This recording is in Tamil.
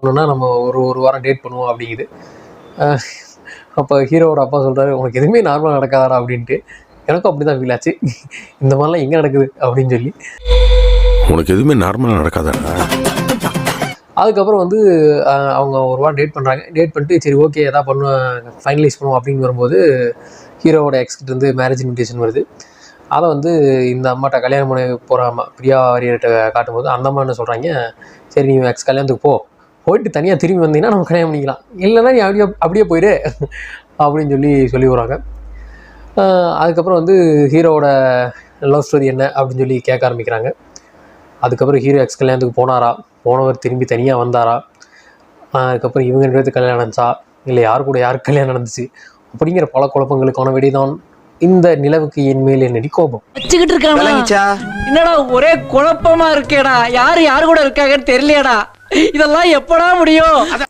பண்ணணும்னா நம்ம ஒரு வாரம் டேட் பண்ணுவோம் அப்படிங்குது. அப்போ ஹீரோவோட அப்பா சொல்கிறாரு, உனக்கு எதுவுமே நார்மலாக நடக்காதா அப்படின்ட்டு. எனக்கும் அப்படி தான் ஃபீல் ஆச்சு. இந்த மாதிரிலாம் எங்கே நடக்குது அப்படின்னு சொல்லி. உனக்கு எதுவுமே நார்மலாக நடக்காதா? அதுக்கப்புறம் வந்து அவங்க ஒரு வாரம் டேட் பண்ணுறாங்க. டேட் பண்ணிட்டு சரி ஓகே எதாவது ஃபைனலைஸ் பண்ணுவோம் அப்படின்னு வரும்போது ஹீரோவோட எக்ஸ்கிட்டேருந்து மேரேஜ் இன்விடேஷன் வருது. அதை வந்து இந்த அம்மாட்ட கல்யாணம் பண்ண போகிற அம்மா பிரியா வாரியர்கிட்ட காட்டும்போது அந்த அம்மா என்ன சொல்கிறாங்க, சரி நீ எக்ஸ் கல்யாணத்துக்கு போயிட்டு தனியாக திரும்பி வந்தீங்கன்னா நம்ம கல்யாணம் பண்ணிக்கலாம், இல்லைன்னா நீ அப்படியே போயிடு அப்படின்னு சொல்லி வராங்க. அதுக்கப்புறம் வந்து ஹீரோவோட லவ் ஸ்டோரி என்ன அப்படின்னு சொல்லி கேட்க ஆரம்பிக்கிறாங்க. அதுக்கப்புறம் ஹீரோ எக்ஸ் கல்யாணத்துக்கு போனவர் திரும்பி தனியாக வந்தாரா, அதுக்கப்புறம் இவங்க 2 பேருக்கு கல்யாணம் நடந்துச்சா, இல்லை யாருக்கு கல்யாணம் நடந்துச்சு அப்படிங்கிற பல குழப்பங்களுக்கான விடைதான் இந்த நிலவுக்கு என் மேல் என்னடி கோபம். வச்சுக்கிட்டு இருக்காங்க. என்னடா ஒரே குழப்பமா இருக்கேடா, யாரு கூட இருக்காங்கன்னு தெரியலையடா, இதெல்லாம் எப்படா முடியும்?